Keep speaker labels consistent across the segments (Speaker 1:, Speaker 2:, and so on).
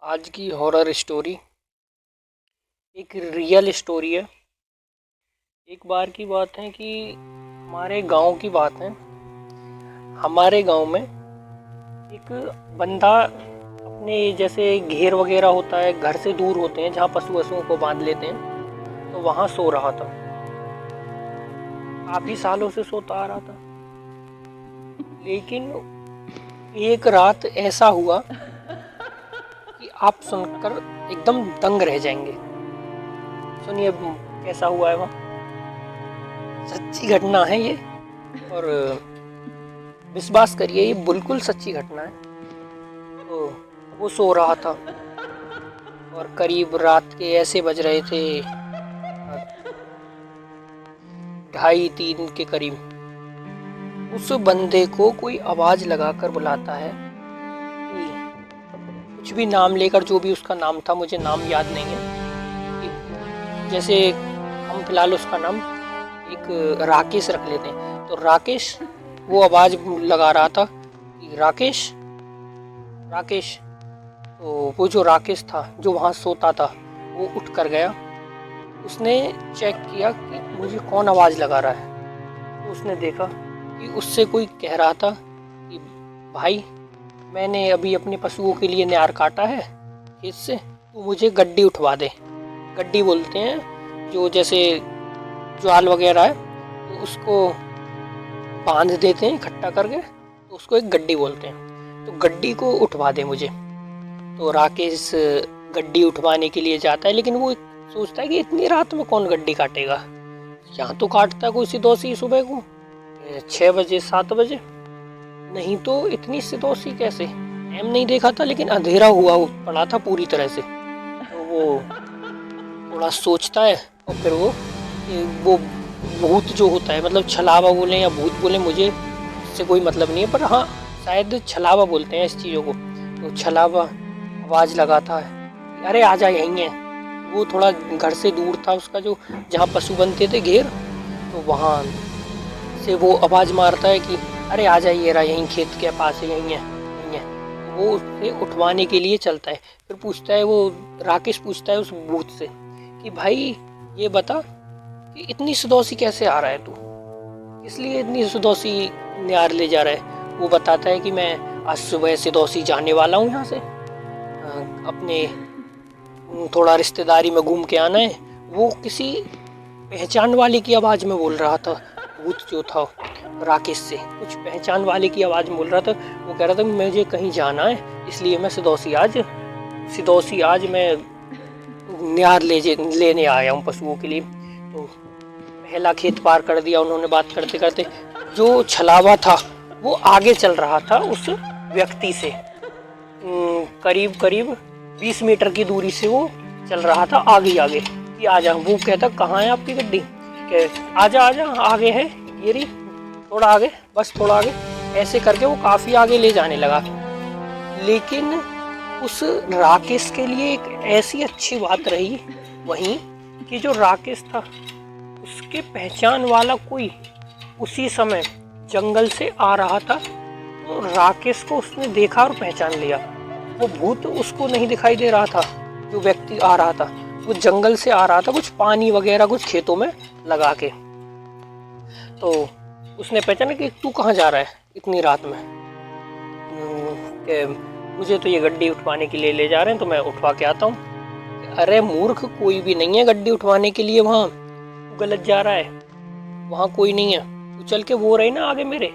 Speaker 1: आज की horror story एक रियल स्टोरी है। एक बार की बात है कि हमारे गांव की बात है। हमारे गांव में एक बंदा अपने जैसे घेर वगैरह होता है, घर से दूर होते हैं जहाँ पशु वशुओं को बांध लेते हैं, तो वहाँ सो रहा था। काफ़ी सालों से सोता आ रहा था, लेकिन एक रात ऐसा हुआ कि आप सुनकर एकदम दंग रह जाएंगे। सुनिए कैसा हुआ है वहाँ। सच्ची घटना है ये, और विश्वास करिए ये बिल्कुल सच्ची घटना है। तो वो सो रहा था और करीब रात के ऐसे बज रहे थे 2:30-3 के करीब। उस बंदे को कोई आवाज लगाकर बुलाता है कि कुछ भी नाम लेकर, जो भी उसका नाम था, मुझे नाम याद नहीं है, कि जैसे हम फिलहाल उसका नाम एक राकेश रख लेते हैं। तो राकेश वो आवाज लगा रहा था कि राकेश राकेश। तो वो जो राकेश था जो वहाँ सोता था, वो उठ कर गया। उसने चेक किया कि मुझे कौन आवाज़ लगा रहा है। तो उसने देखा कि उससे कोई कह रहा था कि भाई, मैंने अभी अपने पशुओं के लिए नार काटा है खेत से, तो मुझे गड्डी उठवा दे। गड्डी बोलते हैं जो जैसे ज्वाल वगैरह है, तो उसको बांध देते हैं इकट्ठा करके, तो उसको एक गड्डी बोलते हैं। तो गड्डी को उठवा दे मुझे। तो राकेश गड्डी उठवाने के लिए जाता है, लेकिन वो सोचता है कि इतनी रात में कौन गड्डी काटेगा। यहाँ तो काटता है कोई सिदोसी सुबह को 6 बजे 7 बजे, नहीं तो इतनी सिदोसी कैसे। टाइम नहीं देखा था, लेकिन अंधेरा हुआ पड़ा था पूरी तरह से। तो वो थोड़ा सोचता है, और फिर वो भूत जो होता है, मतलब छलावा बोले या भूत बोले, मुझे इससे कोई मतलब नहीं है, पर हाँ शायद छलावा बोलते हैं इस चीज़ों को। तो छलावा आवाज़ लगाता है, अरे आजा यहीं है। वो थोड़ा घर से दूर था उसका, जो जहाँ पशु बनते थे घेर, तो वहाँ से वो आवाज़ मारता है कि अरे आ जाइए रहा, यहीं खेत के पास है, यहीं है यहीं है। वो उसे उठवाने के लिए चलता है। फिर पूछता है, वो राकेश पूछता है उस भूत से कि भाई ये बता कि इतनी सदोसी कैसे आ रहा है तू, इसलिए इतनी सदोसी नियार ले जा रहा है। वो बताता है कि मैं आज सुबह सदोसी जाने वाला हूँ यहाँ से, अपने थोड़ा रिश्तेदारी में घूम के आना है। वो किसी पहचान वाले की आवाज़ में बोल रहा था। भूत जो था राकेश से कुछ पहचान वाले की आवाज़ में बोल रहा था। वो कह रहा था मुझे कहीं जाना है, इसलिए मैं सिदोसी आज मैं निहार लेने आया हूँ पशुओं के लिए। तो पहला खेत पार कर दिया उन्होंने बात करते करते। जो छलावा था वो आगे चल रहा था उस व्यक्ति से, करीब करीब 20 मीटर की दूरी से वो चल रहा था आगे आगे कि आजा। वो कहता कहाँ है आपकी गड्डी, आजा आजा आगे है ये रही, थोड़ा आगे, बस थोड़ा आगे। ऐसे करके वो काफ़ी आगे ले जाने लगा। लेकिन उस राकेश के लिए एक ऐसी अच्छी बात रही वहीं कि जो राकेश था उसके पहचान वाला कोई उसी समय जंगल से आ रहा था। तो राकेश को उसने देखा और पहचान लिया। वो भूत उसको नहीं दिखाई दे रहा था, जो व्यक्ति आ रहा था वो जंगल से आ रहा था, कुछ पानी वगैरह कुछ खेतों में लगा के। तो उसने पहचाना कि तू कहाँ जा रहा है इतनी रात में। कि मुझे तो ये गड्डी उठवाने के लिए ले जा रहे हैं, तो मैं उठवा के आता हूँ। अरे मूर्ख, कोई भी नहीं है गड्डी उठवाने के लिए वहाँ, तू गलत जा रहा है, वहाँ कोई नहीं है। तू चल के वो रहे ना आगे मेरे,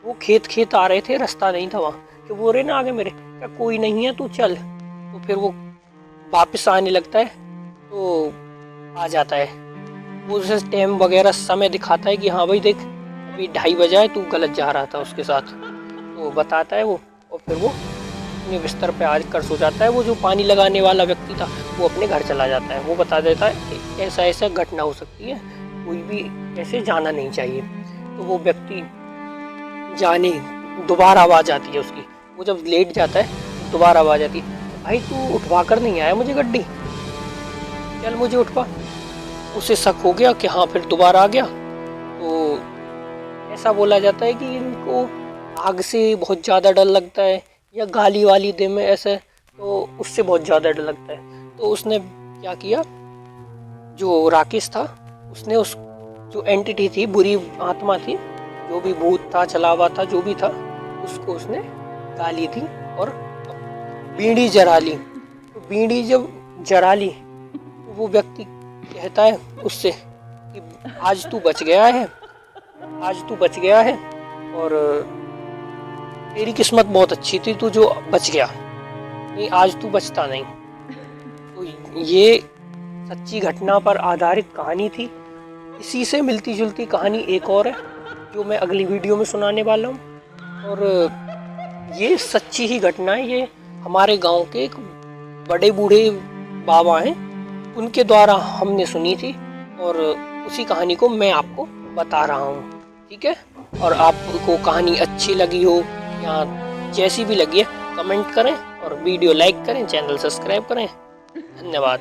Speaker 1: वो खेत आ रहे थे, रास्ता नहीं था वहाँ, कि वो रहे ना आगे मेरे, क्या कोई नहीं है तू चल। तो फिर वो वापस आने लगता है, तो आ जाता है। वो उसे टाइम वगैरह समय दिखाता है कि हाँ भाई देख अभी 2:30 बजा है, तू गलत जा रहा था उसके साथ। तो बताता है वो, और फिर वो अपने बिस्तर पे आज कर सो जाता है। वो जो पानी लगाने वाला व्यक्ति था वो अपने घर चला जाता है। वो बता देता है कि ऐसा ऐसा घटना हो सकती है, कोई भी ऐसे जाना नहीं चाहिए। तो वो व्यक्ति जाने, दोबारा आवाज़ आती है उसकी। वो जब लेट जाता है दोबारा आवाज़ आती है, भाई तू उठवा कर नहीं आया मुझे गड्डी, चल मुझे उठवा। उसे शक हो गया कि हाँ, फिर दोबारा आ गया। तो ऐसा बोला जाता है कि इनको आग से बहुत ज़्यादा डर लगता है, या गाली वाली दे में ऐसे तो उससे बहुत ज़्यादा डर लगता है। तो उसने क्या किया, जो राकेश था उसने उस जो एंटिटी थी, बुरी आत्मा थी, जो भी भूत था, चला हुआ था, जो भी था, उसको उसने गाली दी और बीड़ी जरा ली। तो बीड़ी जब जरा ली तो वो व्यक्ति कहता है उससे कि आज तू बच गया है, आज तू बच गया है और तेरी किस्मत बहुत अच्छी थी, तू जो बच गया, नहीं आज तू बचता नहीं। तो ये सच्ची घटना पर आधारित कहानी थी। इसी से मिलती जुलती कहानी एक और है जो मैं अगली वीडियो में सुनाने वाला हूँ। और ये सच्ची ही घटना है, ये हमारे गांव के एक बड़े बूढ़े बाबा हैं, उनके द्वारा हमने सुनी थी और उसी कहानी को मैं आपको बता रहा हूँ। ठीक है, और आपको कहानी अच्छी लगी हो या जैसी भी लगी है कमेंट करें और वीडियो लाइक करें, चैनल सब्सक्राइब करें। धन्यवाद।